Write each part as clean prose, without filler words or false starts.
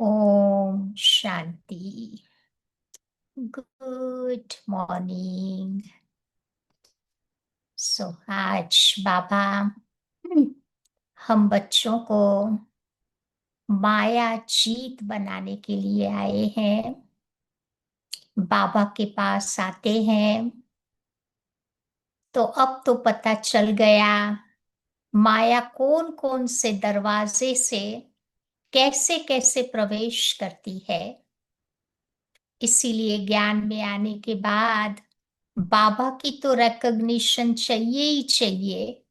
Om Shanti. Good morning. आज बाबा हम्म, हम बच्चों को माया जीत बनाने के लिए आए हैं। बाबा के पास आते हैं तो अब तो पता चल गया माया कौन कौन से दरवाजे से कैसे कैसे प्रवेश करती है। इसीलिए ज्ञान में आने के बाद बाबा की तो रिकॉग्निशन चाहिए ही चाहिए,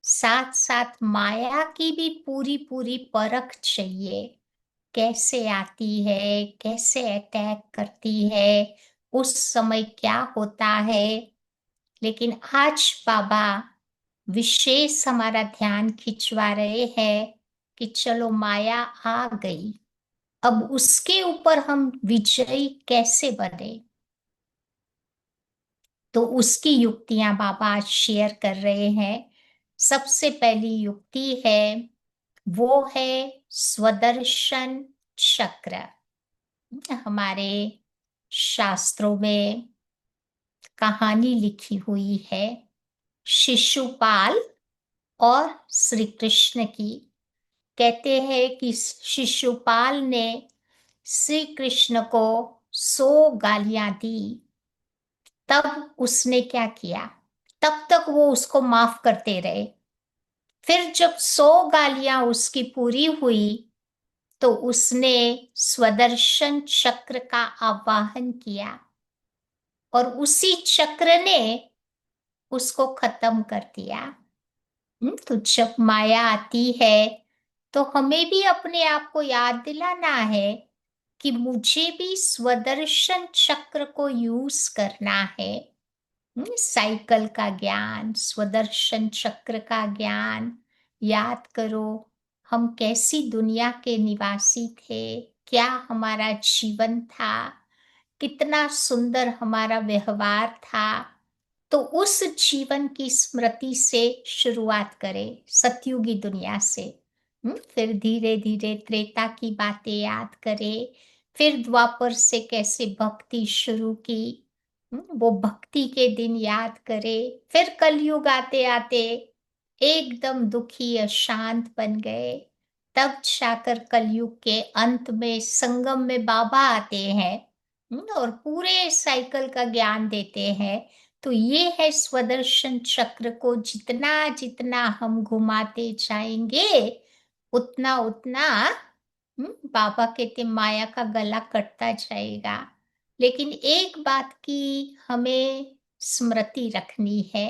साथ साथ माया की भी पूरी पूरी परख चाहिए। कैसे आती है, कैसे अटैक करती है, उस समय क्या होता है। लेकिन आज बाबा विशेष हमारा ध्यान खिंचवा रहे हैं कि चलो माया आ गई, अब उसके ऊपर हम विजयी कैसे बने। तो उसकी युक्तियां बाबा आज शेयर कर रहे हैं। सबसे पहली युक्ति है, वो है स्वदर्शन चक्र। हमारे शास्त्रों में कहानी लिखी हुई है शिशुपाल और श्री कृष्ण की। कहते हैं कि शिशुपाल ने श्री कृष्ण को 100 गालियां दी। तब उसने क्या किया, तब तक वो उसको माफ करते रहे। फिर जब 100 गालियां उसकी पूरी हुई तो उसने स्वदर्शन चक्र का आवाहन किया और उसी चक्र ने उसको खत्म कर दिया। तो जब माया आती है तो हमें भी अपने आप को याद दिलाना है कि मुझे भी स्वदर्शन चक्र को यूज करना है। साइकिल का ज्ञान, स्वदर्शन चक्र का ज्ञान याद करो। हम कैसी दुनिया के निवासी थे, क्या हमारा जीवन था, कितना सुंदर हमारा व्यवहार था। तो उस जीवन की स्मृति से शुरुआत करें, सतयुगी दुनिया से। फिर धीरे धीरे त्रेता की बातें याद करें। फिर द्वापर से कैसे भक्ति शुरू की, वो भक्ति के दिन याद करें। फिर कलयुग आते आते एकदम दुखी अशांत बन गए। तब जाकर कलयुग के अंत में संगम में बाबा आते हैं और पूरे साइकिल का ज्ञान देते हैं। तो ये है स्वदर्शन चक्र को जितना जितना हम घुमाते जाएंगे उतना उतना बाबा कहते माया का गला कटता जाएगा। लेकिन एक बात की हमें स्मृति रखनी है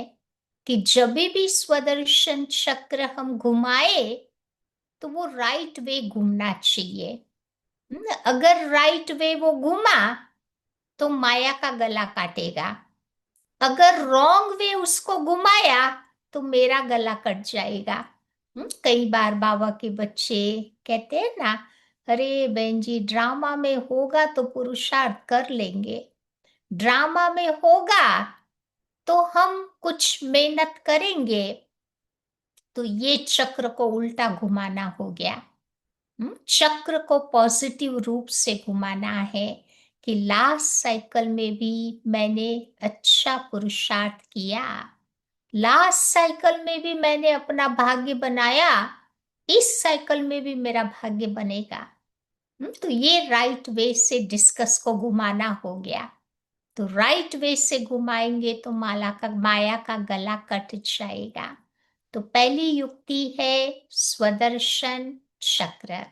कि जब भी स्वदर्शन चक्र हम घुमाए तो वो राइट वे घूमना चाहिए। अगर राइट वे वो घुमा तो माया का गला काटेगा, अगर रॉन्ग वे उसको घुमाया तो मेरा गला कट जाएगा। कई बार बाबा के बच्चे कहते हैं ना, अरे बहन जी ड्रामा में होगा तो पुरुषार्थ कर लेंगे, ड्रामा में होगा तो हम कुछ मेहनत करेंगे। तो ये चक्र को उल्टा घुमाना हो गया। चक्र को पॉजिटिव रूप से घुमाना है कि लास्ट साइकिल में भी मैंने अच्छा पुरुषार्थ किया, लास्ट साइकिल में भी मैंने अपना भाग्य बनाया, इस साइकिल में भी मेरा भाग्य बनेगा। तो ये राइट वे से डिस्कस को घुमाना हो गया। तो राइट वे से घुमाएंगे तो माया का गला कट जाएगा। तो पहली युक्ति है स्वदर्शन चक्र।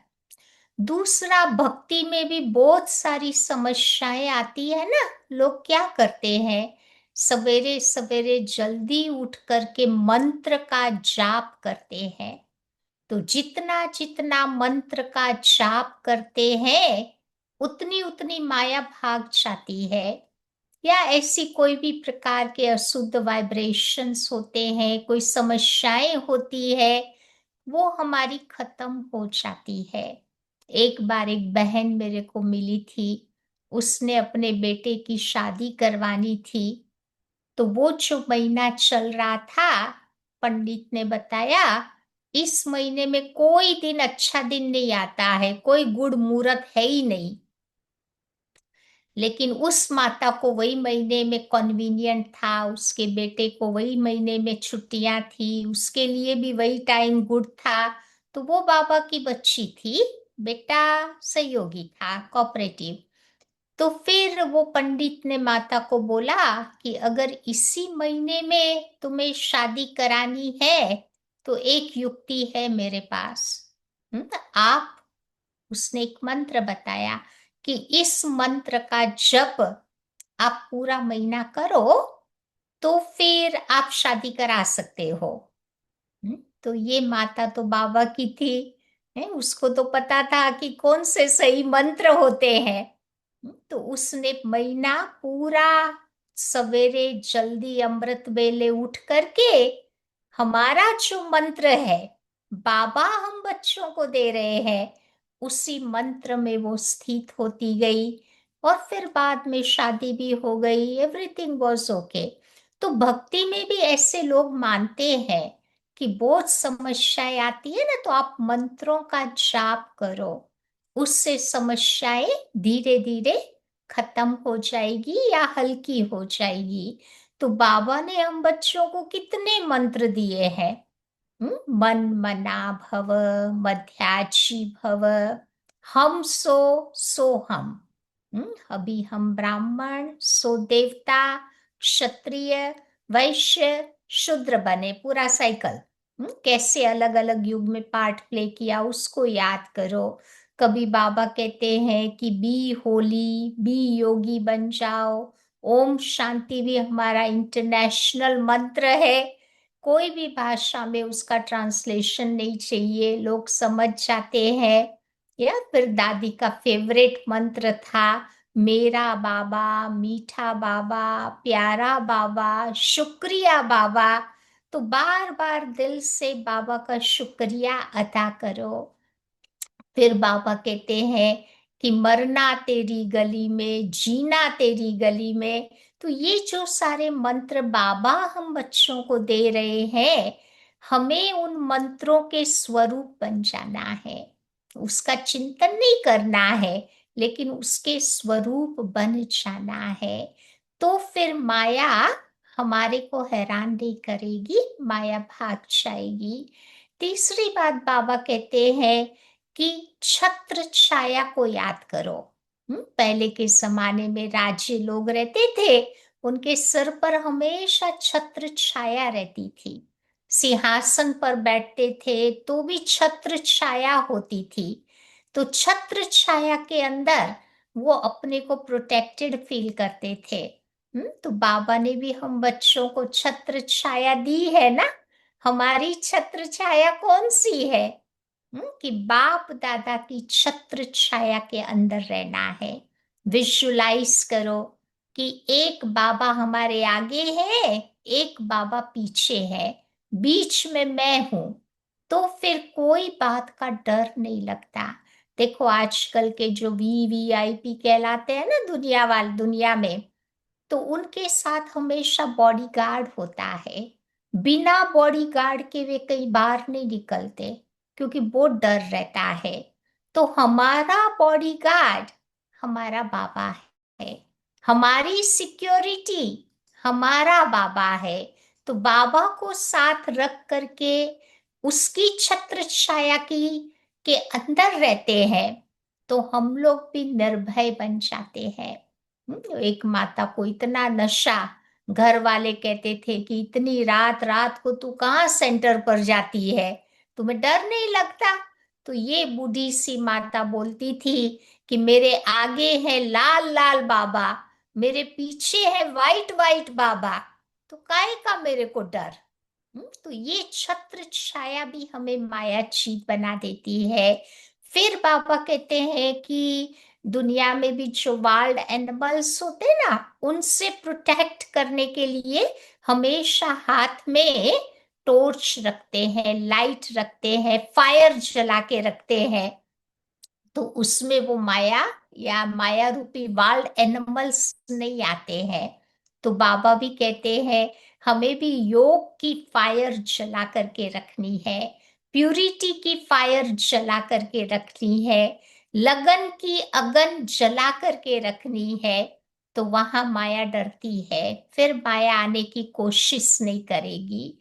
दूसरा, भक्ति में भी बहुत सारी समस्याएं आती है ना। लोग क्या करते हैं, सवेरे सवेरे जल्दी उठ करके मंत्र का जाप करते हैं। तो जितना जितना मंत्र का जाप करते हैं उतनी उतनी माया भाग जाती है। या ऐसी कोई भी प्रकार के अशुद्ध वाइब्रेशंस होते हैं, कोई समस्याएं होती है, वो हमारी खत्म हो जाती है। एक बार एक बहन मेरे को मिली थी, उसने अपने बेटे की शादी करवानी थी। तो वो जो महीना चल रहा था, पंडित ने बताया इस महीने में कोई दिन अच्छा दिन नहीं आता है, कोई गुड़ मुहूर्त है ही नहीं। लेकिन उस माता को वही महीने में कन्वीनियंट था, उसके बेटे को वही महीने में छुट्टियां थी, उसके लिए भी वही टाइम गुड था। तो वो बाबा की बच्ची थी, बेटा सहयोगी था, कोऑपरेटिव। तो फिर वो पंडित ने माता को बोला कि अगर इसी महीने में तुम्हें शादी करानी है तो एक युक्ति है मेरे पास। आप उसने एक मंत्र बताया कि इस मंत्र का जप आप पूरा महीना करो तो फिर आप शादी करा सकते हो। तो ये माता तो बाबा की थी, है, उसको तो पता था कि कौन से सही मंत्र होते हैं। तो उसने महीना पूरा सवेरे जल्दी अमृत वेले उठ करके हमारा जो मंत्र है, बाबा हम बच्चों को दे रहे हैं, उसी मंत्र में वो स्थित होती गई। और फिर बाद में शादी भी हो गई, एवरीथिंग वॉज ओके। तो भक्ति में भी ऐसे लोग मानते हैं कि बहुत समस्याएं आती है ना, तो आप मंत्रों का जाप करो, उससे समस्याएं धीरे धीरे खत्म हो जाएगी या हल्की हो जाएगी। तो बाबा ने हम बच्चों को कितने मंत्र दिए हैं। मन मना भव, मध्याजी भव, हम सो हम। अभी हम ब्राह्मण सो देवता, क्षत्रिय वैश्य शूद्र बने, पूरा साइकिल। कैसे अलग अलग युग में पार्ट प्ले किया उसको याद करो। कभी बाबा कहते हैं कि बी होली, बी योगी बन जाओ। ओम शांति भी हमारा इंटरनेशनल मंत्र है, कोई भी भाषा में उसका ट्रांसलेशन नहीं चाहिए, लोग समझ जाते हैं। या फिर दादी का फेवरेट मंत्र था, मेरा बाबा, मीठा बाबा, प्यारा बाबा, शुक्रिया बाबा। तो बार बार दिल से बाबा का शुक्रिया अदा करो। फिर बाबा कहते हैं कि मरना तेरी गली में, जीना तेरी गली में। तो ये जो सारे मंत्र बाबा हम बच्चों को दे रहे हैं, हमें उन मंत्रों के स्वरूप बन जाना है, उसका चिंतन नहीं करना है, लेकिन उसके स्वरूप बन जाना है। तो फिर माया हमारे को हैरान नहीं करेगी, माया भाग जाएगी। तीसरी बात बाबा कहते हैं कि छत्र छाया को याद करो। पहले के जमाने में राज्य लोग रहते थे, उनके सर पर हमेशा छत्र छाया रहती थी। सिंहासन पर बैठते थे तो भी छत्र छाया होती थी। तो छत्र छाया के अंदर वो अपने को प्रोटेक्टेड फील करते थे। तो बाबा ने भी हम बच्चों को छत्र छाया दी है ना। हमारी छत्र छाया कौन सी है? कि बाप दादा की छत्र छाया के अंदर रहना है। विजुलाइज करो कि एक बाबा हमारे आगे है, एक बाबा पीछे है, बीच में मैं हूं। तो फिर कोई बात का डर नहीं लगता। देखो आजकल के जो वीवीआईपी कहलाते हैं ना दुनिया में, तो उनके साथ हमेशा बॉडीगार्ड होता है। बिना बॉडीगार्ड के वे कई बार नहीं निकलते, क्योंकि बहुत डर रहता है। तो हमारा बॉडीगार्ड हमारा बाबा है, हमारी सिक्योरिटी हमारा बाबा है। तो बाबा को साथ रख करके उसकी छत्र छाया की के अंदर रहते हैं, तो हम लोग भी निर्भय बन जाते हैं। एक माता को इतना नशा, घर वाले कहते थे कि इतनी रात रात को तू कहाँ सेंटर पर जाती है, तुम्हें डर नहीं लगता? तो ये बूढ़ी सी माता बोलती थी कि मेरे आगे है लाल लाल बाबा, मेरे पीछे है वाइट वाइट बाबा, तो काहे का मेरे को डर। तो ये छत्र छाया भी हमें मायाचीत बना देती है। फिर बाबा कहते हैं कि दुनिया में भी जो वाइल्ड एनिमल्स होते हैं ना, उनसे प्रोटेक्ट करने के लिए हमेशा हाथ में टॉर्च रखते हैं, लाइट रखते हैं, फायर जला के रखते हैं। तो उसमें वो माया या माया रूपी वाइल्ड एनिमल्स नहीं आते हैं। तो बाबा भी कहते हैं हमें भी योग की फायर जला करके रखनी है। प्यूरिटी की फायर जला करके रखनी है, लगन की अगन जला करके रखनी है, तो वहां माया डरती है, फिर माया आने की कोशिश नहीं करेगी।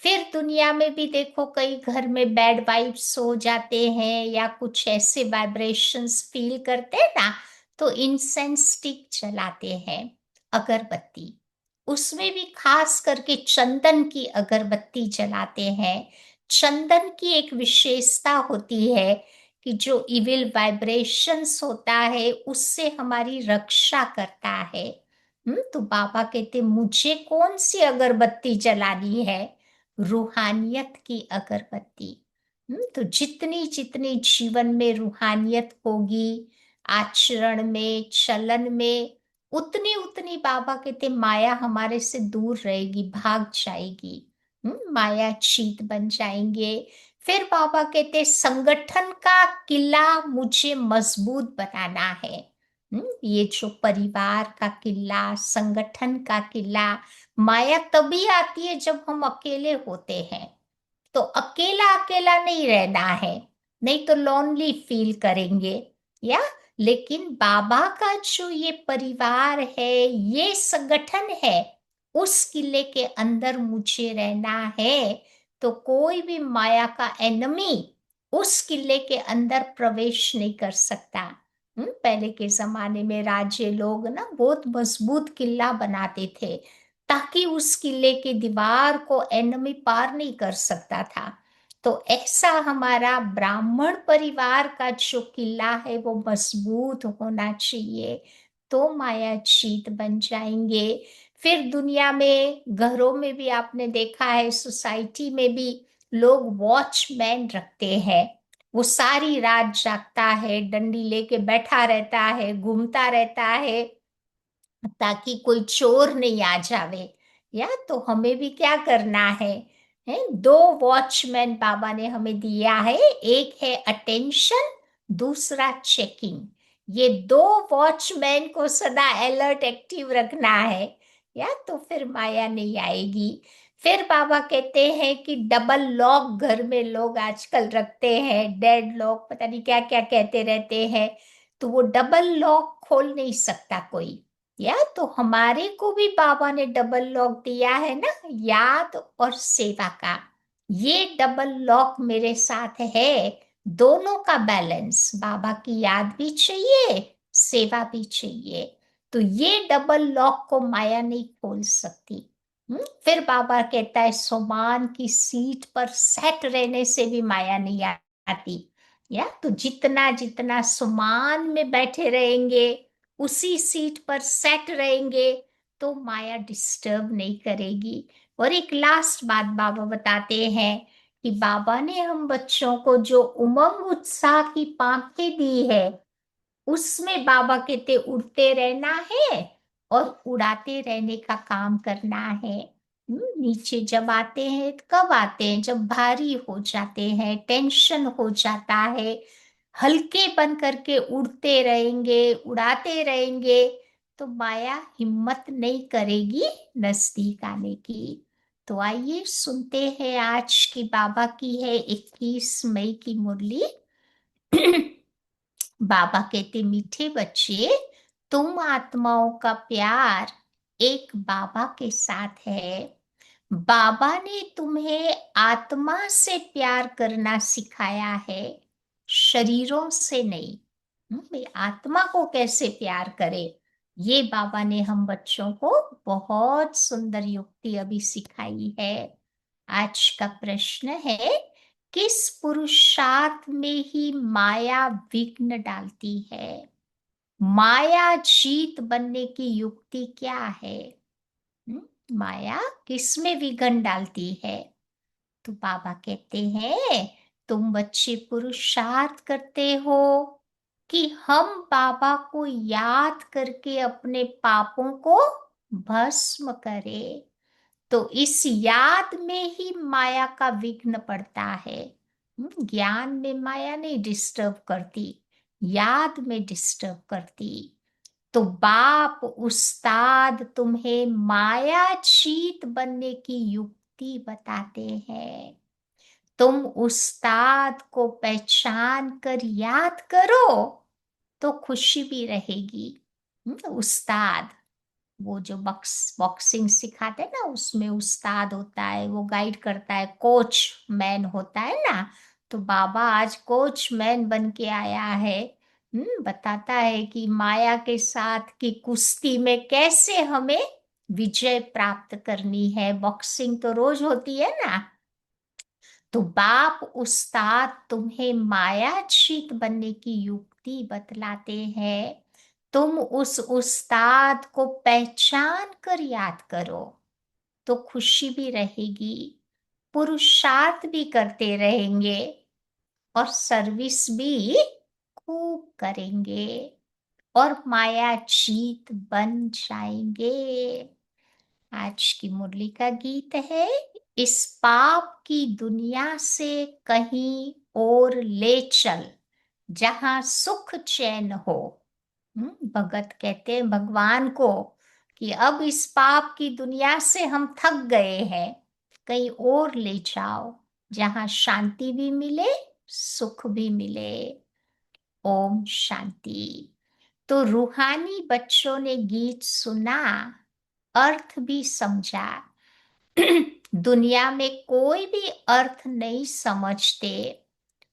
फिर दुनिया में भी देखो, कई घर में बैड वाइब्स हो जाते हैं या कुछ ऐसे वाइब्रेशंस फील करते हैं ना, तो इंसेंस स्टिक जलाते हैं, अगरबत्ती, उसमें भी खास करके चंदन की अगरबत्ती जलाते हैं। चंदन की एक विशेषता होती है कि जो इविल वाइब्रेशंस होता है उससे हमारी रक्षा करता है। तो बाबा कहते मुझे कौन सी अगरबत्ती जलानी है? रूहानियत की अगरबत्ती। तो जितनी जितनी जीवन में रूहानियत होगी, आचरण में, चलन में, उतनी उतनी बाबा कहते माया हमारे से दूर रहेगी, भाग जाएगी। माया चीत बन जाएंगे। फिर बाबा कहते संगठन का किला मुझे मजबूत बनाना है। ये जो परिवार का किला, संगठन का किला, माया तभी आती है जब हम अकेले होते हैं। तो अकेला अकेला नहीं रहना है, नहीं तो लोनली फील करेंगे, या लेकिन बाबा का जो ये परिवार है, ये संगठन है, उस किले के अंदर मुझे रहना है। तो कोई भी माया का एनिमी उस किले के अंदर प्रवेश नहीं कर सकता। पहले के जमाने में राजे लोग ना बहुत मजबूत किला बनाते थे, ताकि उस किले की दीवार को एनिमी पार नहीं कर सकता था। तो ऐसा हमारा ब्राह्मण परिवार का जो किला है वो मजबूत होना चाहिए, तो माया जीत बन जाएंगे। फिर दुनिया में, घरों में भी आपने देखा है, सोसाइटी में भी लोग वॉचमैन रखते हैं। वो सारी रात जागता है, डंडी लेके बैठा रहता है, घूमता रहता है, ताकि कोई चोर नहीं आ जावे। या तो हमें भी क्या करना है, दो वॉचमैन बाबा ने हमें दिया है, एक है अटेंशन, दूसरा चेकिंग। ये दो वॉचमैन को सदा अलर्ट एक्टिव रखना है, या तो फिर माया नहीं आएगी। फिर बाबा कहते हैं कि डबल लॉक घर में लोग आजकल रखते हैं, डेड लॉक, पता नहीं क्या क्या कहते रहते हैं। तो वो डबल लॉक खोल नहीं सकता कोई। या तो हमारे को भी बाबा ने डबल लॉक दिया है ना, याद और सेवा का। ये डबल लॉक मेरे साथ है, दोनों का बैलेंस, बाबा की याद भी चाहिए, सेवा भी चाहिए। तो ये डबल लॉक को माया नहीं खोल सकती। फिर बाबा कहता है सोमान की सीट पर सेट रहने से भी माया नहीं आती। या तो जितना जितना सुमान में बैठे रहेंगे, उसी सीट पर सेट रहेंगे, तो माया डिस्टर्ब नहीं करेगी। और एक लास्ट बात बाबा बताते हैं कि बाबा ने हम बच्चों को जो उमंग उत्साह की पांखें दी है, उसमें बाबा कहते उड़ते रहना है और उड़ाते रहने का काम करना है। नीचे जब आते हैं तो कब आते हैं? जब भारी हो जाते हैं, टेंशन हो जाता है। हल्के बन करके उड़ते रहेंगे, उड़ाते रहेंगे, तो माया हिम्मत नहीं करेगी नजदीक आने की। तो आइए सुनते हैं, आज की बाबा की है 21 मई की मुरली। बाबा कहते मीठे बच्चे, तुम आत्माओं का प्यार एक बाबा के साथ है। बाबा ने तुम्हें आत्मा से प्यार करना सिखाया है, शरीरों से नहीं। भाई आत्मा को कैसे प्यार करे, ये बाबा ने हम बच्चों को बहुत सुंदर युक्ति अभी सिखाई है। आज का प्रश्न है, किस पुरुषार्थ में ही माया विघ्न डालती है? माया जीत बनने की युक्ति क्या है? हम्म, माया किस में विघ्न डालती है? तो बाबा कहते हैं, तुम बच्चे पुरुषार्थ करते हो कि हम बाबा को याद करके अपने पापों को भस्म करें। तो इस याद में ही माया का विघ्न पड़ता है। ज्ञान में माया नहीं डिस्टर्ब करती, याद में डिस्टर्ब करती। तो बाप उस्ताद तुम्हें माया चीत बनने की युक्ति बताते हैं। तुम उस्ताद को पहचान कर याद करो तो खुशी भी रहेगी। उस्ताद, वो जो बॉक्सिंग सिखाते हैं ना, उसमें उस्ताद होता है, वो गाइड करता है, कोच मैन होता है ना। तो बाबा आज कोच मैन बन के आया है। बताता है कि माया के साथ की कुश्ती में कैसे हमें विजय प्राप्त करनी है। बॉक्सिंग तो रोज होती है ना। तो बाप उस्ताद तुम्हें मायाजीत बनने की युक्ति बतलाते हैं। तुम उस उस्ताद को पहचान कर याद करो तो खुशी भी रहेगी, पुरुषार्थ भी करते रहेंगे और सर्विस भी खूब करेंगे और मायाजीत बन जाएंगे। आज की मुरली का गीत है, इस पाप की दुनिया से कहीं और ले चल, जहां सुख चैन हो। भगत कहते हैं भगवान को कि अब इस पाप की दुनिया से हम थक गए हैं, कहीं और ले जाओ जहां शांति भी मिले, सुख भी मिले। ओम शांति। तो रूहानी बच्चों ने गीत सुना, अर्थ भी समझा। दुनिया में कोई भी अर्थ नहीं समझते।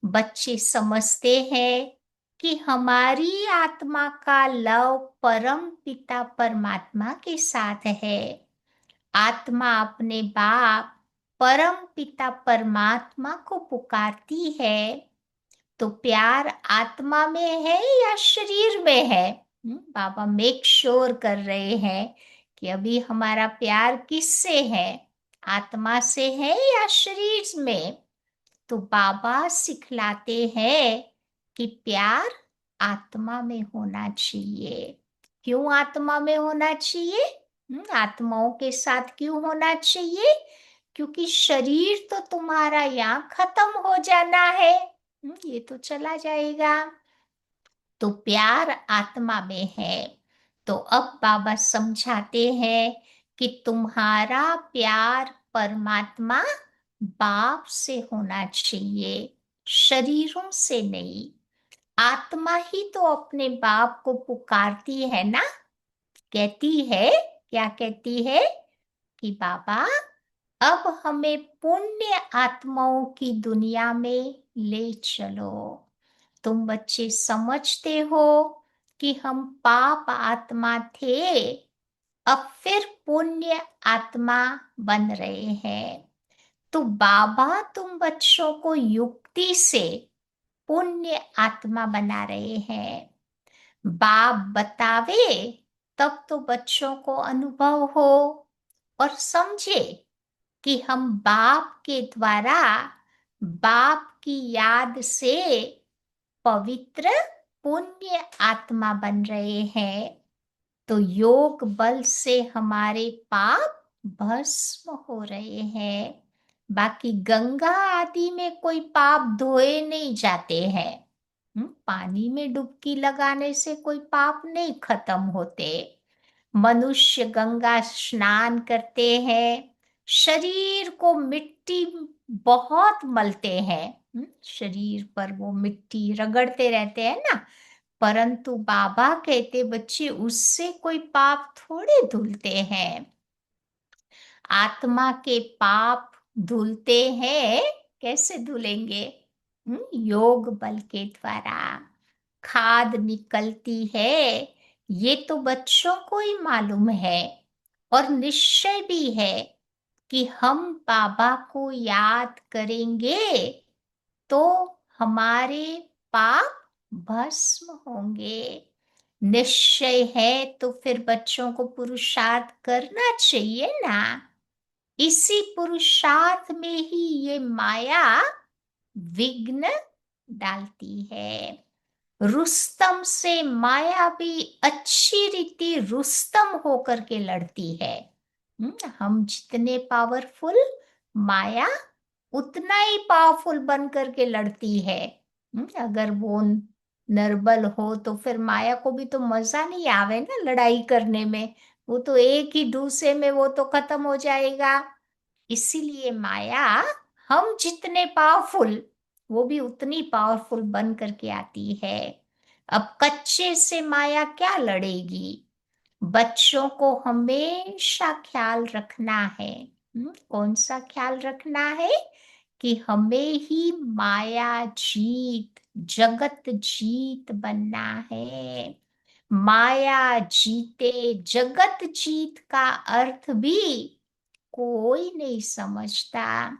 बच्चे समझते हैं कि हमारी आत्मा का लव परम पिता परमात्मा के साथ है। आत्मा अपने बाप परम पिता परमात्मा को पुकारती है। तो प्यार आत्मा में है या शरीर में है? बाबा मेक श्योर कर रहे हैं कि अभी हमारा प्यार किससे है, आत्मा से है या शरीर में? तो बाबा सिखलाते हैं कि प्यार आत्मा में होना चाहिए। क्यों आत्मा में होना चाहिए? आत्माओं के साथ क्यों होना चाहिए? क्योंकि शरीर तो तुम्हारा यहाँ खत्म हो जाना है। ये तो चला जाएगा। तो प्यार आत्मा में है। तो अब बाबा समझाते हैं कि तुम्हारा प्यार परमात्मा बाप से होना चाहिए, शरीरों से नहीं। आत्मा ही तो अपने बाप को पुकारती है ना, कहती है, क्या कहती है कि बाबा अब हमें पुण्य आत्माओं की दुनिया में ले चलो। तुम बच्चे समझते हो कि हम पाप आत्मा थे, अब फिर पुण्य आत्मा बन रहे हैं। तो बाबा तुम बच्चों को युक्ति से पुण्य आत्मा बना रहे हैं। बाप बतावे तब तो बच्चों को अनुभव हो और समझे कि हम बाप के द्वारा, बाप की याद से पवित्र पुण्य आत्मा बन रहे हैं। तो योग बल से हमारे पाप भस्म हो रहे हैं। बाकी गंगा आदि में कोई पाप धोए नहीं जाते हैं। पानी में डुबकी लगाने से कोई पाप नहीं खत्म होते। मनुष्य गंगा स्नान करते हैं, शरीर को मिट्टी बहुत मलते हैं। शरीर पर वो मिट्टी रगड़ते रहते हैं ना। परंतु बाबा कहते बच्चे उससे कोई पाप थोड़े धुलते हैं। आत्मा के पाप धुलते हैं, कैसे धुलेंगे? योग बल के द्वारा खाद निकलती है। ये तो बच्चों को ही मालूम है और निश्चय भी है कि हम बाबा को याद करेंगे तो हमारे पाप भस्म होंगे। निश्चय है तो फिर बच्चों को पुरुषार्थ करना चाहिए ना। इसी पुरुषार्थ में ही ये माया विघ्न डालती है। रुस्तम से माया भी अच्छी रीति रुस्तम होकर के लड़ती है। हम जितने पावरफुल, माया उतना ही पावरफुल बन करके लड़ती है। अगर वो निर्बल हो तो फिर माया को भी तो मजा नहीं आवे ना लड़ाई करने में। वो तो एक ही डूसे में वो तो खत्म हो जाएगा। इसीलिए माया हम जितने पावरफुल, वो भी उतनी पावरफुल बन करके आती है। अब कच्चे से माया क्या लड़ेगी? बच्चों को हमेशा ख्याल रखना है। कौन सा ख्याल रखना है? कि हमें ही माया जीत, जगत जीत बनना है। माया जीते जगत जीत का अर्थ भी कोई नहीं समझता।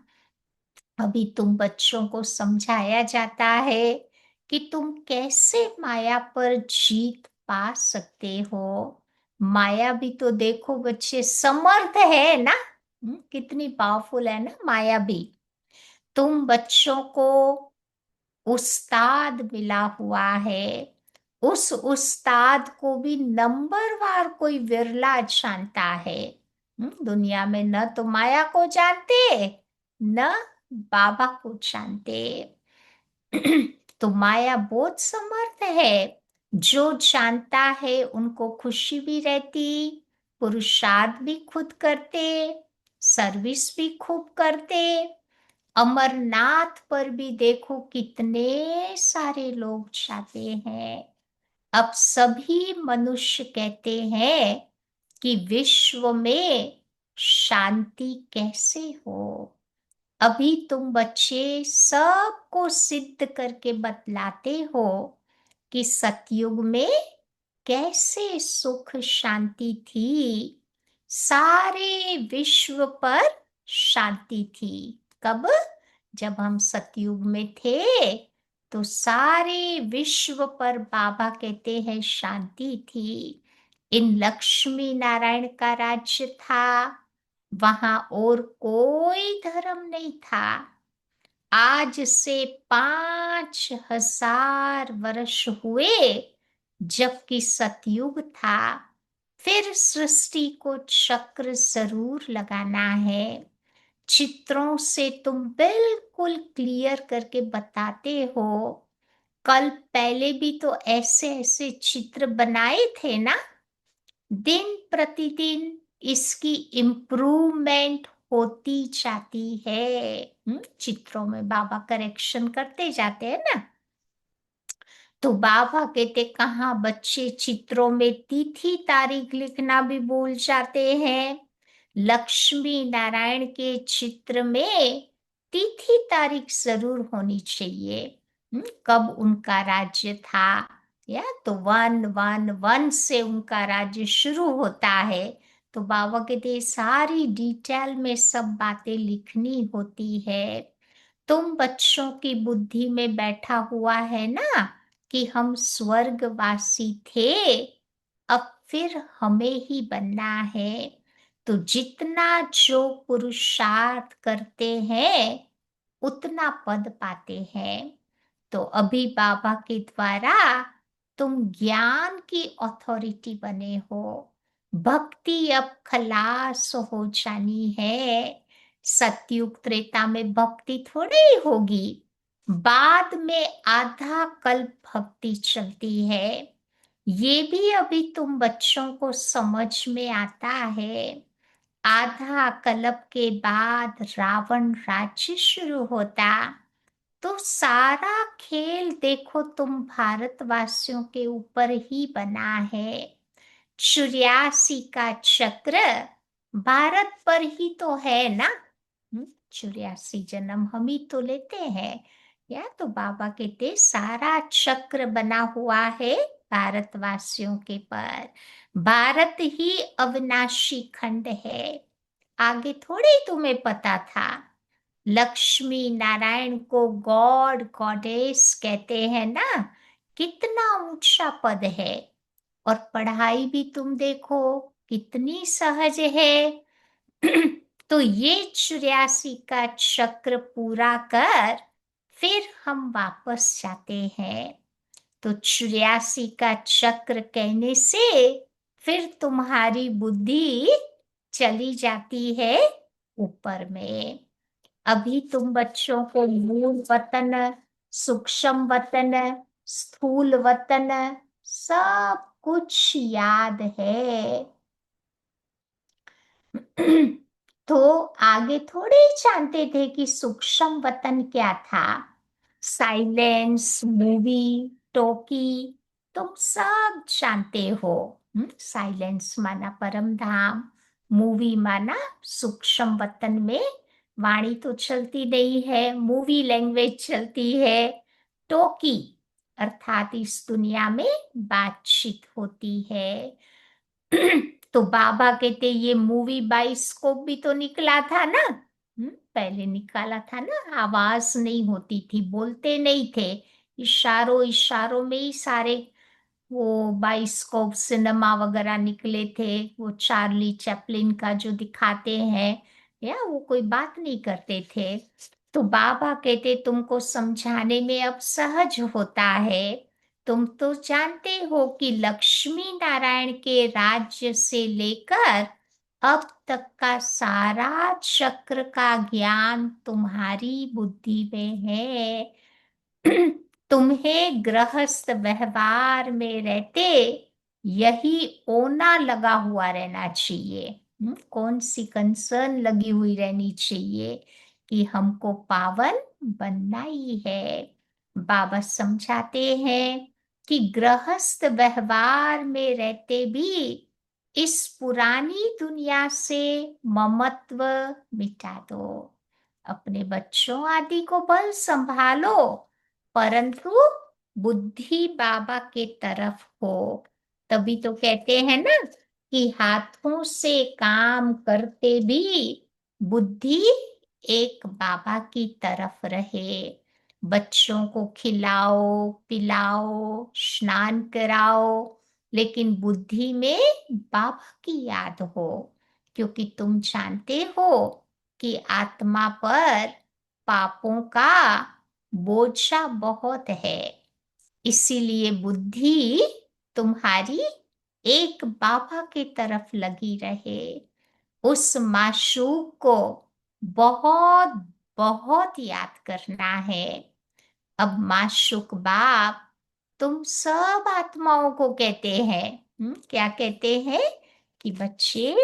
अभी तुम बच्चों को समझाया जाता है कि तुम कैसे माया पर जीत पा सकते हो। माया भी तो देखो बच्चे समर्थ है ना। कितनी पावरफुल है ना माया भी। तुम बच्चों को उस्ताद मिला हुआ है। उस उस्ताद को भी नंबरवार कोई विरला जानता है। दुनिया में न तो माया को जानते, न बाबा को जानते। तो माया बहुत समर्थ है। जो जानता है उनको खुशी भी रहती, पुरुषार्थ भी खुद करते, सर्विस भी खूब करते। अमरनाथ पर भी देखो कितने सारे लोग जाते हैं। अब सभी मनुष्य कहते हैं कि विश्व में शांति कैसे हो। अभी तुम बच्चे सबको सिद्ध करके बतलाते हो कि सतयुग में कैसे सुख शांति थी। सारे विश्व पर शांति थी। कब? जब हम सतयुग में थे तो सारे विश्व पर बाबा कहते हैं शांति थी। इन लक्ष्मी नारायण का राज्य था। वहां और कोई धर्म नहीं था। आज से 5,000 वर्ष हुए जबकि सतयुग था। फिर सृष्टि को चक्र जरूर लगाना है। चित्रों से तुम बिल्कुल क्लियर करके बताते हो। कल पहले भी तो ऐसे ऐसे चित्र बनाए थे ना। दिन प्रतिदिन इसकी इम्प्रूवमेंट होती जाती है। चित्रों में बाबा करेक्शन करते जाते हैं ना। तो बाबा कहते कहाँ बच्चे चित्रों में तिथि तारीख लिखना भी भूल जाते हैं। लक्ष्मी नारायण के चित्र में तिथि तारीख जरूर होनी चाहिए। कब उनका राज्य था, या तो 111 से उनका राज्य शुरू होता है। तो बाबा कहते सारी डिटेल में सब बातें लिखनी होती है। तुम बच्चों की बुद्धि में बैठा हुआ है ना कि हम स्वर्गवासी थे, अब फिर हमें ही बनना है। तो जितना जो पुरुषार्थ करते हैं उतना पद पाते हैं। तो अभी बाबा के द्वारा तुम ज्ञान की अथॉरिटी बने हो। भक्ति अब खलास हो जानी है। सतयुग त्रेता में भक्ति थोड़ी ही होगी। बाद में आधा कल्प भक्ति चलती है। ये भी अभी तुम बच्चों को समझ में आता है। आधा कल्प के बाद रावण राज्य शुरू होता। तो सारा खेल देखो तुम भारतवासियों के ऊपर ही बना है। 84 का चक्र भारत पर ही तो है ना। 84 जन्म हम ही तो लेते हैं। या तो बाबा कहते सारा चक्र बना हुआ है भारतवासियों के पर। भारत ही अविनाशी खंड है। आगे थोड़ी तुम्हें पता था। लक्ष्मी नारायण को गॉड गॉडेस कहते हैं ना। कितना ऊंचा पद है। और पढ़ाई भी तुम देखो कितनी सहज है। तो ये 84 का चक्र पूरा कर फिर हम वापस जाते हैं। तो 84 का चक्र कहने से फिर तुम्हारी बुद्धि चली जाती है ऊपर में। अभी तुम बच्चों को मूल वतन, सूक्ष्म वतन, स्थूल वतन सब कुछ याद है। तो आगे थोड़े ही जानते थे कि सूक्ष्म वतन क्या था। साइलेंस, मूवी, टोकी, तुम सब जानते हो। साइलेंस माना परम धाम, मूवी माना सूक्ष्म वतन में वाणी तो चलती नहीं है, मूवी लैंग्वेज चलती है। टोकी अर्थात इस दुनिया में बातचीत होती है। तो बाबा कहते ये मूवी बाइस्कोप भी तो निकला था ना। पहले निकाला था ना, आवाज नहीं होती थी, बोलते नहीं थे, इशारों इशारों में ही सारे वो बाइस्कोप सिनेमा वगैरह निकले थे। वो चार्ली चैपलिन का जो दिखाते हैं, या वो कोई बात नहीं करते थे। तो बाबा कहते तुमको समझाने में अब सहज होता है। तुम तो जानते हो कि लक्ष्मी नारायण के राज्य से लेकर अब तक का सारा चक्र का ज्ञान तुम्हारी बुद्धि में है। तुम्हें गृहस्थ व्यवहार में रहते यही ओना लगा हुआ रहना चाहिए। कौन सी कंसर्न लगी हुई रहनी चाहिए कि हमको पावन बनना ही है। बाबा समझाते हैं कि गृहस्थ व्यवहार में रहते भी इस पुरानी दुनिया से ममत्व मिटा दो। अपने बच्चों आदि को बल संभालो, परंतु बुद्धि बाबा के तरफ हो। तभी तो कहते हैं ना कि हाथों से काम करते भी बुद्धि एक बाबा की तरफ रहे। बच्चों को खिलाओ पिलाओ स्नान कराओ, लेकिन बुद्धि में बाबा की याद हो। क्योंकि तुम जानते हो कि आत्मा पर पापों का बोझा बहुत है। इसीलिए बुद्धि तुम्हारी एक बाबा की तरफ लगी रहे। उस माशूक को बहुत बहुत याद करना है। अब माशूक बाप तुम सब आत्माओं को कहते हैं, क्या कहते हैं कि बच्चे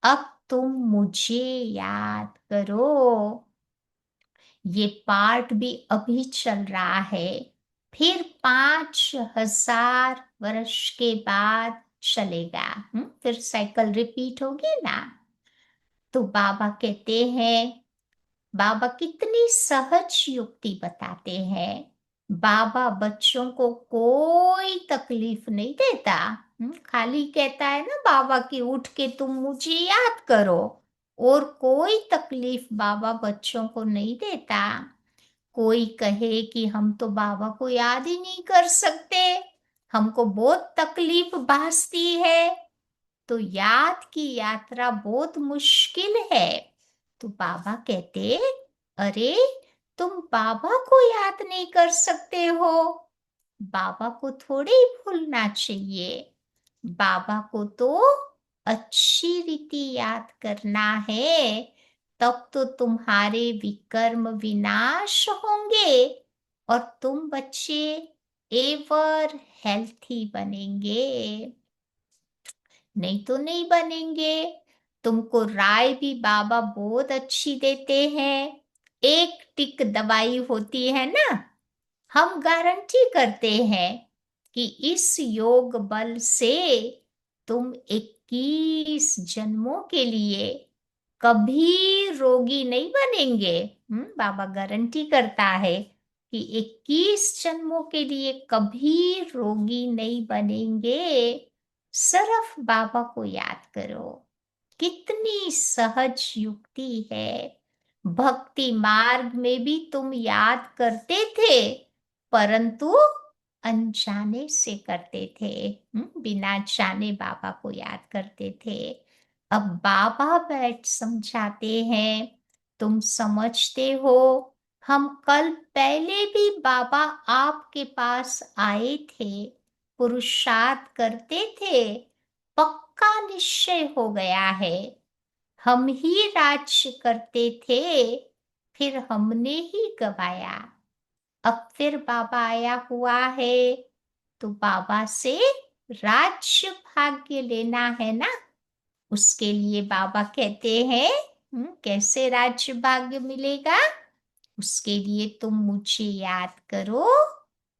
अब तुम मुझे याद करो। ये पार्ट भी अभी चल रहा है, फिर 5,000 वर्ष के बाद चलेगा। फिर साइकिल रिपीट होगी ना। तो बाबा कहते हैं, बाबा कितनी सहज युक्ति बताते हैं। बाबा बच्चों को कोई तकलीफ नहीं देता। खाली कहता है ना बाबा की उठ के तुम मुझे याद करो, और कोई तकलीफ बाबा बच्चों को नहीं देता। कोई कहे कि हम तो बाबा को याद ही नहीं कर सकते, हमको बहुत तकलीफ भासती है, तो याद की यात्रा बहुत मुश्किल है। तो बाबा कहते, अरे तुम बाबा को याद नहीं कर सकते हो, बाबा को थोड़े ही भूलना चाहिए। बाबा को तो अच्छी रीति याद करना है, तब तो तुम्हारे विकर्म विनाश होंगे और तुम बच्चे एवर हेल्थी बनेंगे। नहीं तो नहीं बनेंगे। तुमको राय भी बाबा बहुत अच्छी देते हैं। एक टिक दवाई होती है ना, हम गारंटी करते हैं कि इस योग बल से तुम 21 जन्मों के लिए कभी रोगी नहीं बनेंगे। बाबा गारंटी करता है कि 21 जन्मों के लिए कभी रोगी नहीं बनेंगे। सिर्फ बाबा को याद करो। कितनी सहज युक्ति है। भक्ति मार्ग में भी तुम याद करते थे, परंतु अनजाने से करते थे। बिना जाने बाबा को याद करते थे। अब बाबा बैठ समझाते हैं, तुम समझते हो, हम कल पहले भी बाबा आपके पास आए थे, पुरुषार्थ करते थे, पक्का निश्चय हो गया है, हम ही राज्य करते थे, फिर हमने ही गवाया। अब फिर बाबा आया हुआ है, तो बाबा से राज्य भाग्य लेना है ना। उसके लिए बाबा कहते हैं कैसे राज्य भाग्य मिलेगा? उसके लिए तुम मुझे याद करो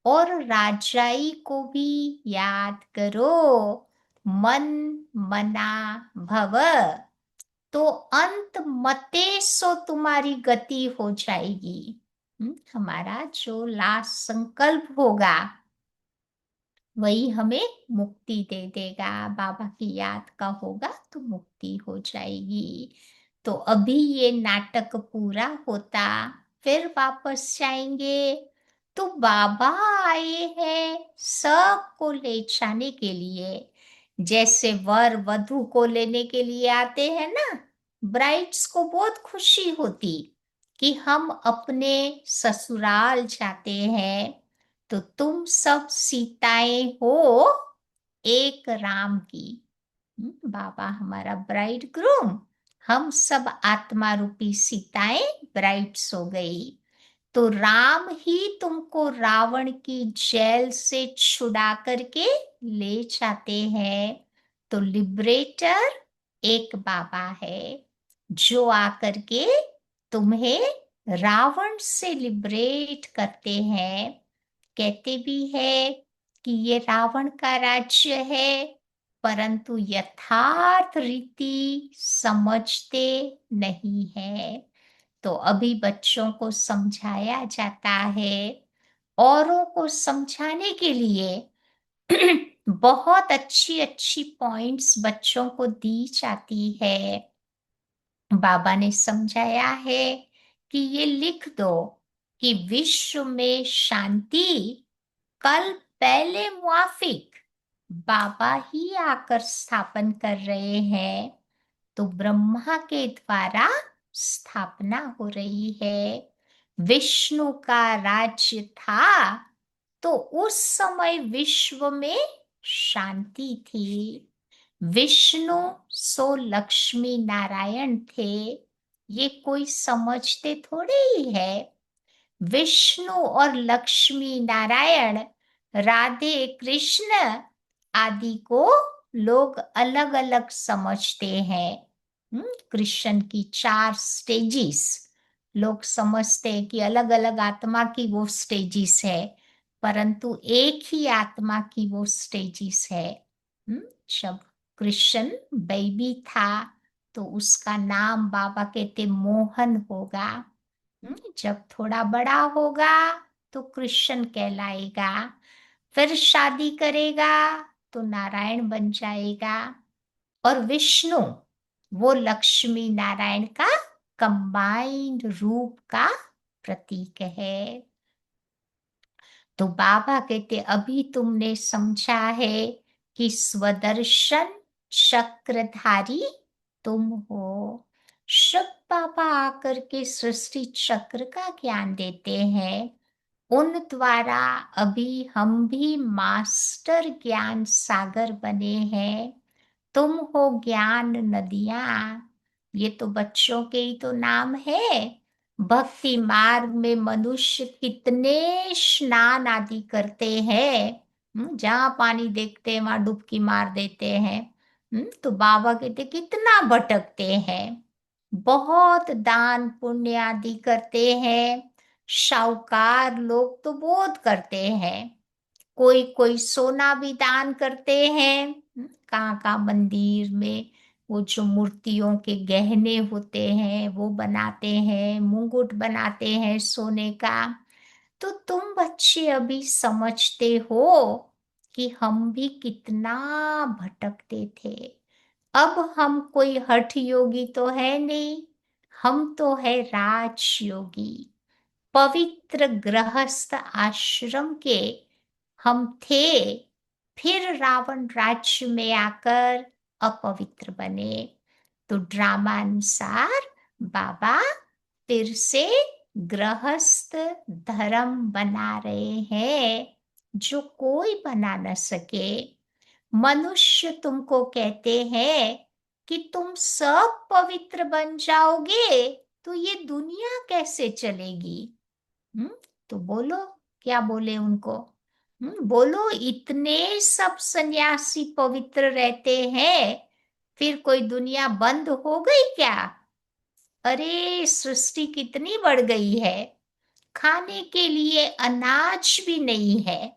और राजाई को भी याद करो। मन मना भव, तो अंत मते सो तुम्हारी गति हो जाएगी। हमारा जो लास्ट संकल्प होगा वही हमें मुक्ति दे देगा। बाबा की याद का होगा तो मुक्ति हो जाएगी। तो अभी ये नाटक पूरा होता, फिर वापस जाएंगे। तो बाबा आए हैं सबको ले जाने के लिए, जैसे वर वधु को लेने के लिए आते हैं ना। ब्राइड्स को बहुत खुशी होती कि हम अपने ससुराल जाते हैं। तो तुम सब सीताएं हो एक राम की। बाबा हमारा ब्राइड ग्रूम, हम सब आत्मा रूपी सीताएं ब्राइड्स हो गई। तो राम ही तुमको रावण की जेल से छुड़ा करके ले जाते हैं। तो लिबरेटर एक बाबा है जो आकर के तुम्हें रावण से लिबरेट करते हैं। कहते भी है कि ये रावण का राज्य है, परंतु यथार्थ रीति समझते नहीं है। तो अभी बच्चों को समझाया जाता है। औरों को समझाने के लिए बहुत अच्छी अच्छी पॉइंट्स बच्चों को दी जाती है। बाबा ने समझाया है कि ये लिख दो कि विश्व में शांति कल पहले मुआफिक बाबा ही आकर स्थापन कर रहे हैं। तो ब्रह्मा के द्वारा स्थापना हो रही है। विष्णु का राज्य था तो उस समय विश्व में शांति थी। विष्णु सो लक्ष्मी नारायण थे, ये कोई समझते थोड़े ही है। विष्णु और लक्ष्मी नारायण, राधे कृष्ण आदि को लोग अलग अलग समझते हैं। कृष्ण की 4 स्टेजिस लोग समझते हैं कि अलग अलग आत्मा की वो स्टेजिस है, परंतु एक ही आत्मा की वो स्टेजिस है। जब कृष्ण बेबी था तो उसका नाम बाबा कहते मोहन होगा। जब थोड़ा बड़ा होगा तो कृष्ण कहलाएगा। फिर शादी करेगा तो नारायण बन जाएगा। और विष्णु वो लक्ष्मी नारायण का कंबाइंड रूप का प्रतीक है। तो बाबा कहते अभी तुमने समझा है कि स्वदर्शन चक्रधारी तुम हो। शिव बाबा आकर के सृष्टि चक्र का ज्ञान देते हैं। उन द्वारा अभी हम भी मास्टर ज्ञान सागर बने हैं। तुम हो ज्ञान नदियां। ये तो बच्चों के ही तो नाम है। भक्ति मार्ग में मनुष्य कितने स्नान आदि करते हैं। जहाँ पानी देखते हैं वहां डुबकी मार देते हैं। तो बाबा कहते कितना भटकते हैं। बहुत दान पुण्य आदि करते हैं। शाहूकार लोग तो बहुत करते हैं। कोई कोई सोना भी दान करते हैं। कहाँ कहाँ मंदिर में वो जो मूर्तियों के गहने होते हैं वो बनाते हैं, मुकुट बनाते हैं सोने का। तो तुम बच्चे अभी समझते हो कि हम भी कितना भटकते थे। अब हम कोई हठ योगी तो है नहीं, हम तो है राजयोगी। पवित्र गृहस्थ आश्रम के हम थे, फिर रावण राज्य में आकर अपवित्र बने। तो ड्रामा अनुसार बाबा फिर से गृहस्थ धर्म बना रहे हैं जो कोई बना न सके। मनुष्य तुमको कहते हैं कि तुम सब पवित्र बन जाओगे तो ये दुनिया कैसे चलेगी। हम्म तो बोलो, क्या बोले उनको। बोलो, इतने सब सन्यासी पवित्र रहते हैं, फिर कोई दुनिया बंद हो गई क्या? अरे सृष्टि कितनी बढ़ गई है, खाने के लिए अनाज भी नहीं है।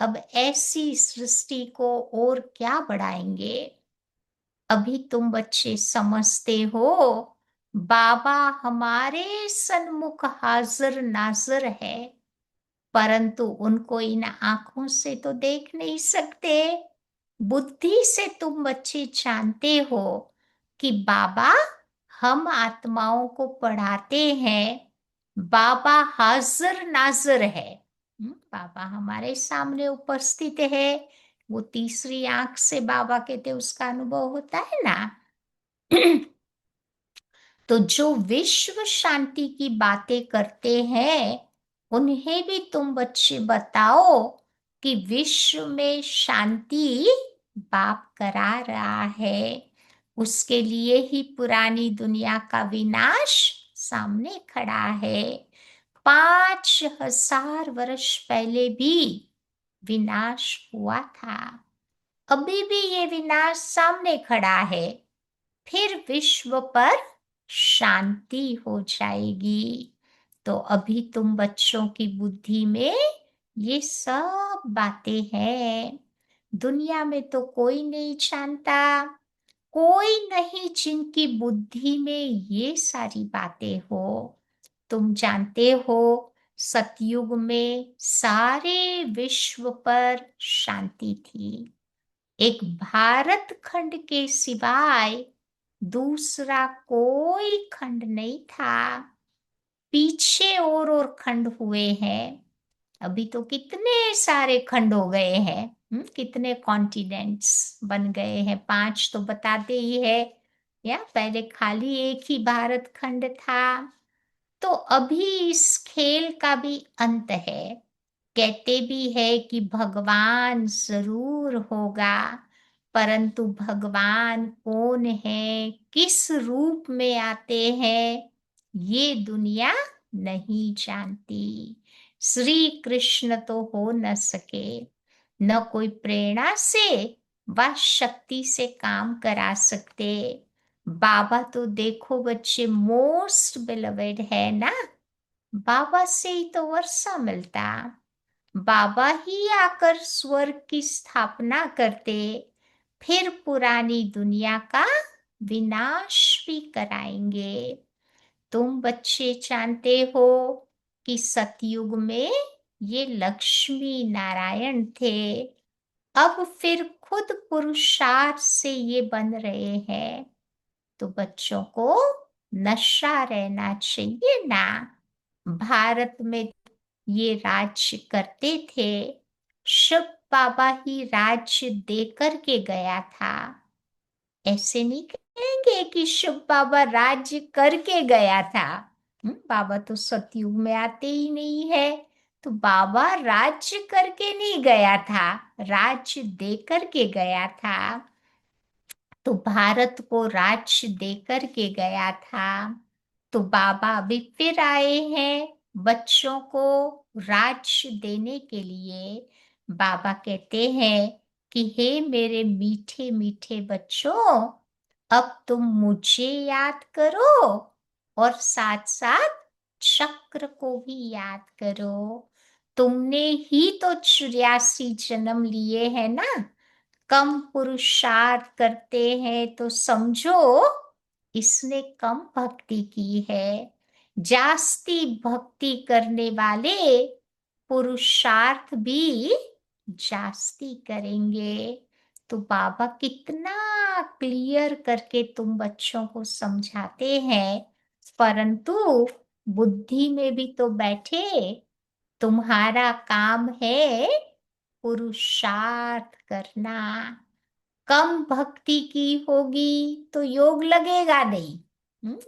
अब ऐसी सृष्टि को और क्या बढ़ाएंगे। अभी तुम बच्चे समझते हो, बाबा हमारे सन्मुख हाजिर नाजिर है, परंतु उनको इन आंखों से तो देख नहीं सकते। बुद्धि से तुम बच्चे जानते हो कि बाबा हम आत्माओं को पढ़ाते हैं, बाबा हाजिर नाजिर है। बाबा हमारे सामने उपस्थित है। वो तीसरी आंख से बाबा कहते उसका अनुभव होता है ना। तो जो विश्व शांति की बातें करते हैं, उन्हें भी तुम बच्चे बताओ कि विश्व में शांति बाप करा रहा है। उसके लिए ही पुरानी दुनिया का विनाश सामने खड़ा है। 5,000 वर्ष पहले भी विनाश हुआ था। अभी भी ये विनाश सामने खड़ा है। फिर विश्व पर शांति हो जाएगी। तो अभी तुम बच्चों की बुद्धि में ये सब बातें हैं। दुनिया में तो कोई नहीं जानता, कोई नहीं जिनकी बुद्धि में ये सारी बातें हो। तुम जानते हो, सतयुग में सारे विश्व पर शांति थी। एक भारत खंड के सिवाय दूसरा कोई खंड नहीं था। पीछे और खंड हुए हैं। अभी तो कितने सारे खंड हो गए हैं। कितने कॉन्टिनेंट्स बन गए हैं, 5 तो बताते ही है। या पहले खाली एक ही भारत खंड था। तो अभी इस खेल का भी अंत है। कहते भी है कि भगवान जरूर होगा, परंतु भगवान कौन है, किस रूप में आते हैं, ये दुनिया नहीं जानती। श्री कृष्ण तो हो न सके, न कोई प्रेरणा से व शक्ति से काम करा सकते। बाबा तो देखो बच्चे मोस्ट बिलवेड है ना। बाबा से ही तो वर्षा मिलता। बाबा ही आकर स्वर्ग की स्थापना करते, फिर पुरानी दुनिया का विनाश भी कराएंगे। तुम बच्चे जानते हो कि सतयुग में ये लक्ष्मी नारायण थे। अब फिर खुद पुरुषार्थ से ये बन रहे हैं। तो बच्चों को नशा रहना चाहिए ना। भारत में ये राज्य करते थे, शिव बाबा ही राज्य देकर के गया था। ऐसे नहीं कहेंगे कि शिव बाबा राज्य करके गया था। बाबा तो सतयुग में आते ही नहीं है। तो बाबा राज्य करके नहीं गया था, राज्य देकर के गया था। तो भारत को राज्य देकर के गया था। तो बाबा अभी फिर आए हैं बच्चों को राज्य देने के लिए। बाबा कहते हैं कि हे मेरे मीठे मीठे बच्चों, अब तुम मुझे याद करो और साथ साथ चक्र को भी याद करो। तुमने ही तो 84 जन्म लिए हैं ना। कम पुरुषार्थ करते हैं तो समझो इसने कम भक्ति की है। जास्ती भक्ति करने वाले पुरुषार्थ भी जास्ती करेंगे। तो बाबा कितना क्लियर करके तुम बच्चों को समझाते हैं, परंतु बुद्धि में भी तो बैठे। तुम्हारा काम है पुरुषार्थ करना। कम भक्ति की होगी तो योग लगेगा नहीं।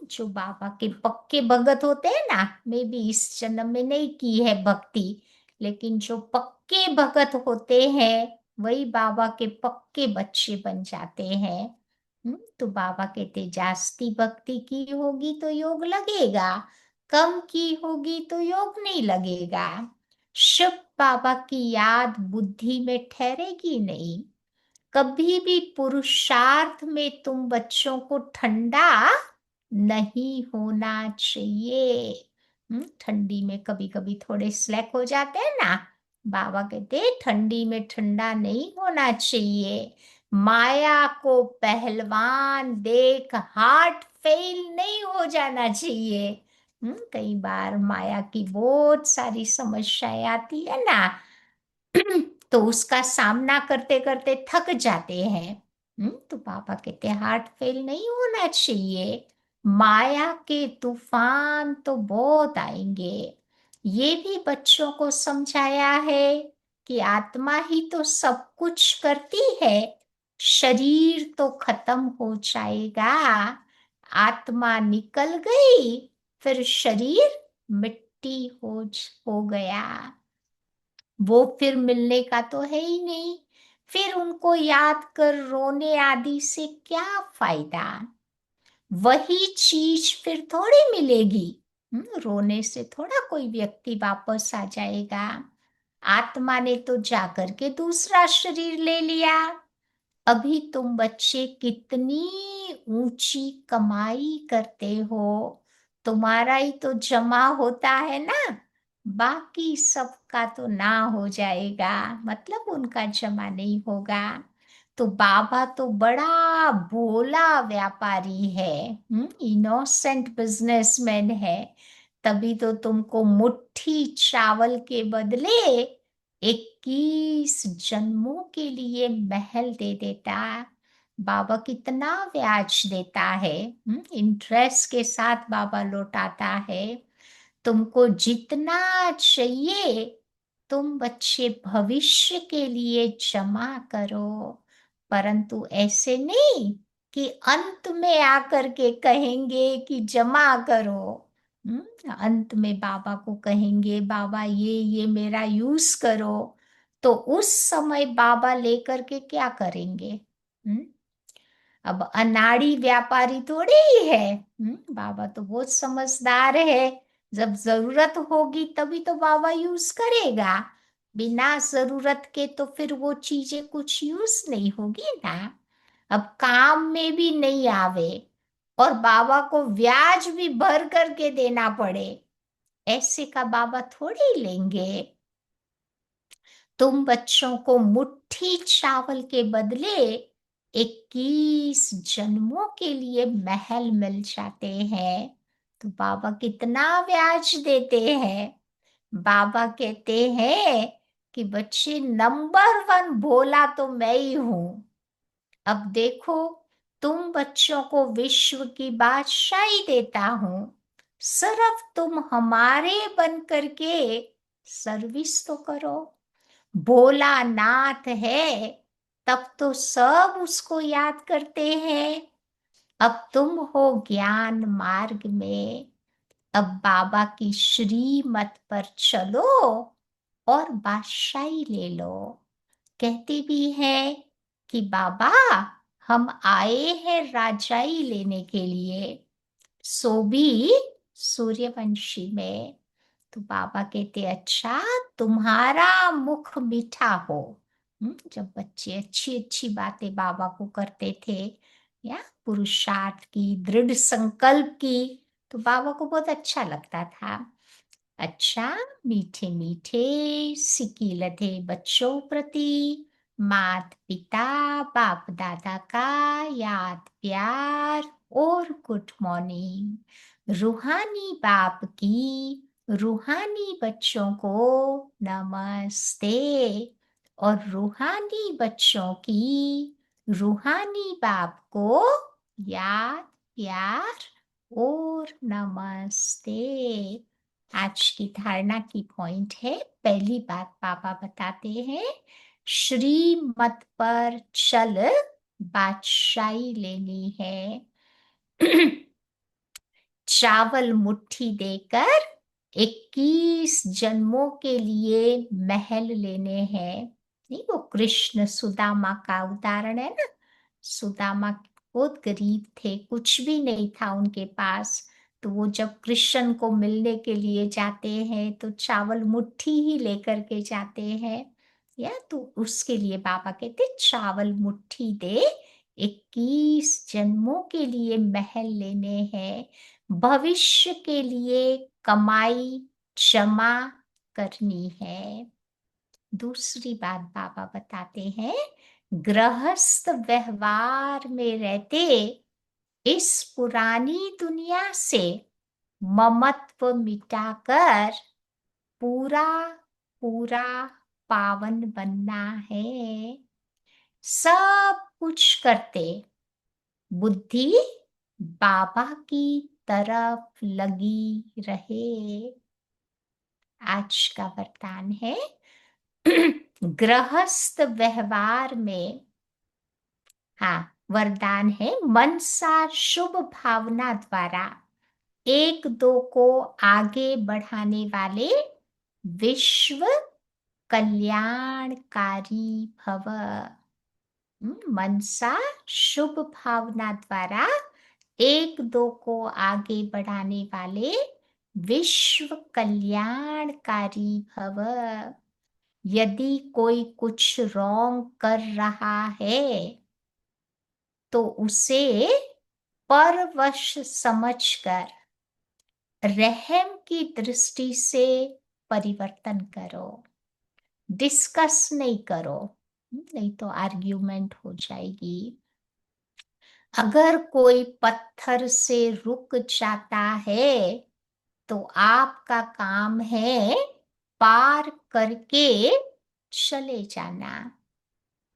जो बाबा के पक्के भगत होते हैं ना, मैं भी इस जन्म में नहीं की है भक्ति, लेकिन जो पक्के भगत होते हैं वही बाबा के पक्के बच्चे बन जाते हैं। तो बाबा कहते जास्ती भक्ति की होगी तो योग लगेगा, कम की होगी तो योग नहीं लगेगा। शिव बाबा की याद बुद्धि में ठहरेगी नहीं। कभी भी पुरुषार्थ में तुम बच्चों को ठंडा नहीं होना चाहिए। ठंडी में कभी कभी थोड़े स्लैक हो जाते हैं ना, बाबा कहते हैं ठंडी में ठंडा नहीं होना चाहिए। माया को पहलवान देख हार्ट फेल नहीं हो जाना चाहिए। कई बार माया की बहुत सारी समस्याएं आती है ना, तो उसका सामना करते करते थक जाते हैं। तो पापा कहते हैं हार्ट फेल नहीं होना चाहिए। माया के तूफान तो बहुत आएंगे। ये भी बच्चों को समझाया है कि आत्मा ही तो सब कुछ करती है। शरीर तो खत्म हो जाएगा, आत्मा निकल गई, फिर शरीर मिट्टी हो गया। वो फिर मिलने का तो है ही नहीं। फिर उनको याद कर रोने आदि से क्या फायदा? वही चीज फिर थोड़ी मिलेगी। रोने से थोड़ा कोई व्यक्ति वापस आ जाएगा। आत्मा ने तो जाकर के दूसरा शरीर ले लिया। अभी तुम बच्चे कितनी ऊंची कमाई करते हो, तुम्हारा ही तो जमा होता है ना, बाकी सबका तो ना हो जाएगा, मतलब उनका जमा नहीं होगा। तो बाबा तो बड़ा भोला व्यापारी है, इनोसेंट बिजनेसमैन है। तभी तो तुमको मुट्ठी चावल के बदले 21 जन्मों के लिए महल दे देता। बाबा कितना ब्याज देता है, इंटरेस्ट के साथ बाबा लौटाता है। तुमको जितना चाहिए तुम बच्चे भविष्य के लिए जमा करो, परंतु ऐसे नहीं कि अंत में आकर के कहेंगे कि जमा करो। अंत में बाबा को कहेंगे बाबा ये मेरा यूज करो, तो उस समय बाबा लेकर के क्या करेंगे? हम्म अब अनाड़ी व्यापारी थोड़ी ही है। बाबा तो बहुत समझदार है। जब जरूरत होगी तभी तो बाबा यूज करेगा, बिना जरूरत के तो फिर वो चीजें कुछ यूज नहीं होगी ना। अब काम में भी नहीं आवे और बाबा को ब्याज भी भर करके देना पड़े, ऐसे का बाबा थोड़ी लेंगे। तुम बच्चों को मुट्ठी चावल के बदले 21 जन्मों के लिए महल मिल जाते हैं। तो बाबा कितना ब्याज देते हैं। बाबा कहते हैं कि बच्चे नंबर 1 भोला तो मैं ही हूं। अब देखो, तुम बच्चों को विश्व की बादशाही देता हूं, सिर्फ तुम हमारे बन करके सर्विस तो करो। भोला नाथ है तब तो सब उसको याद करते हैं। अब तुम हो ज्ञान मार्ग में, अब बाबा की श्रीमत पर चलो और बादशाही ले लो। कहते भी हैं कि बाबा हम आए हैं राजाई लेने के लिए, सो भी सूर्यवंशी में। तो बाबा कहते अच्छा तुम्हारा मुख मीठा हो। जब बच्चे अच्छी अच्छी बातें बाबा को करते थे, या पुरुषार्थ की, दृढ़ संकल्प की, तो बाबा को बहुत अच्छा लगता था। अच्छा, मीठे मीठे सिकी लधे बच्चों प्रति मात पिता बाप दादा का याद प्यार और गुड मॉर्निंग। रूहानी बाप की रूहानी बच्चों को नमस्ते, और रूहानी बच्चों की रूहानी बाप को याद प्यार और नमस्ते। आज की धारणा की पॉइंट है, पहली बात पापा बताते हैं, श्रीमत पर चल बादशाही लेनी है। चावल मुट्ठी देकर 21 जन्मों के लिए महल लेने हैं। नहीं, वो कृष्ण सुदामा का उदाहरण है ना। सुदामा बहुत गरीब थे, कुछ भी नहीं था उनके पास। तो वो जब कृष्ण को मिलने के लिए जाते हैं तो चावल मुट्ठी ही लेकर के जाते हैं। या तो उसके लिए बाबा कहते चावल मुट्ठी दे 21 जन्मों के लिए महल लेने हैं, भविष्य के लिए कमाई जमा करनी है। दूसरी बात बाबा बताते हैं, गृहस्थ व्यवहार में रहते इस पुरानी दुनिया से ममत्व मिटाकर पूरा पूरा पावन बनना है। सब कुछ करते बुद्धि बाबा की तरफ लगी रहे। आज का वरदान है, गृहस्थ व्यवहार में, हाँ, वरदान है, मनसा शुभ भावना द्वारा एक दो को आगे बढ़ाने वाले विश्व कल्याणकारी भव। मनसा शुभ भावना द्वारा एक दो को आगे बढ़ाने वाले विश्व कल्याणकारी भव। यदि कोई कुछ रॉन्ग कर रहा है तो उसे परवश समझकर रहम की दृष्टि से परिवर्तन करो, डिस्कस नहीं करो, नहीं तो आर्ग्यूमेंट हो जाएगी। अगर कोई पत्थर से रुक जाता है तो आपका काम है पार करके चले जाना,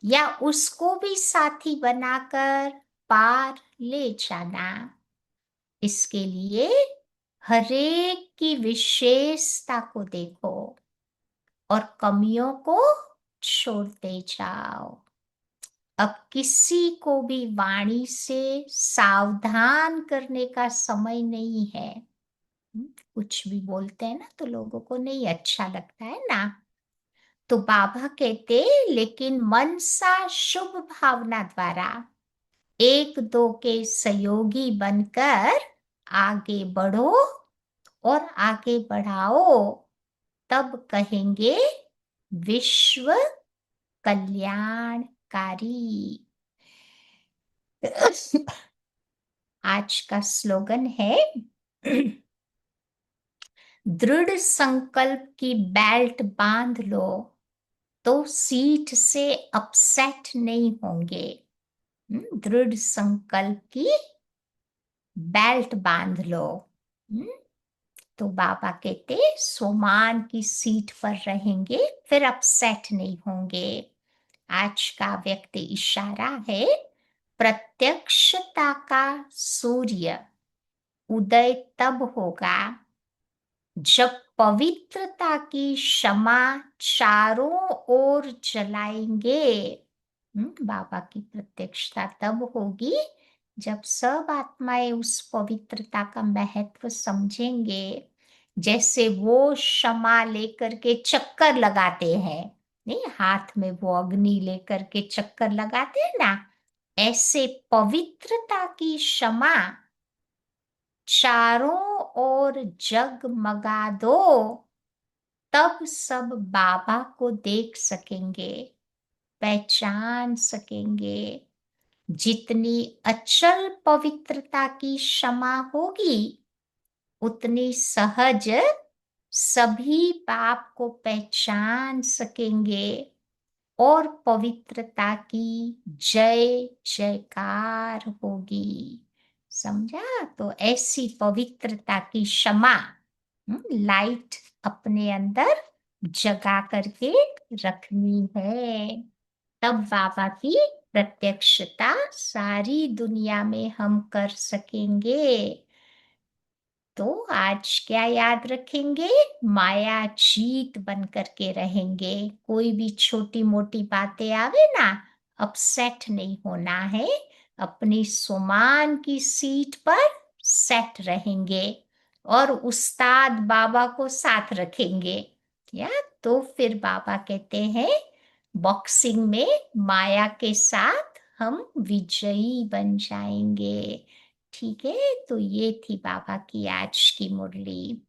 या उसको भी साथी बनाकर पार ले जाना। इसके लिए हरेक की विशेषता को देखो और कमियों को छोड़ते जाओ। अब किसी को भी वाणी से सावधान करने का समय नहीं है। कुछ भी बोलते हैं ना तो लोगों को नहीं अच्छा लगता है ना, तो बाबा कहते, लेकिन मनसा शुभ भावना द्वारा एक दो के सहयोगी बनकर आगे बढ़ो और आगे बढ़ाओ, तब कहेंगे विश्व कल्याणकारी। आज का स्लोगन है, दृढ़ संकल्प की बेल्ट बांध लो तो सीट से अपसेट नहीं होंगे। दृढ़ संकल्प की बेल्ट बांध लो, तो बाबा कहते सोमान की सीट पर रहेंगे, फिर अपसेट नहीं होंगे। आज का व्यक्त इशारा है, प्रत्यक्षता का सूर्य उदय तब होगा जब पवित्रता की क्षमा चारों ओर जलाएंगे। बाबा की प्रत्यक्षता तब होगी जब सब आत्माएं उस पवित्रता का महत्व समझेंगे। जैसे वो क्षमा लेकर के चक्कर लगाते हैं, नहीं, हाथ में वो अग्नि लेकर के चक्कर लगाते हैं ना, ऐसे पवित्रता की क्षमा चारों ओर जगमगा दो, तब सब बाबा को देख सकेंगे, पहचान सकेंगे। जितनी अचल पवित्रता की क्षमा होगी उतनी सहज सभी पाप को पहचान सकेंगे और पवित्रता की जय जयकार होगी। समझा? तो ऐसी पवित्रता की क्षमा लाइट अपने अंदर जगा करके रखनी है, तब बाबा की प्रत्यक्षता सारी दुनिया में हम कर सकेंगे। तो आज क्या याद रखेंगे? माया जीत बन करके रहेंगे। कोई भी छोटी मोटी बातें आवे ना, अपसेट नहीं होना है, अपनी सुमान की सीट पर सेट रहेंगे और उस्ताद बाबा को साथ रखेंगे। या तो फिर बाबा कहते हैं, बॉक्सिंग में माया के साथ हम विजयी बन जाएंगे। ठीक है, तो ये थी बाबा की आज की मुरली।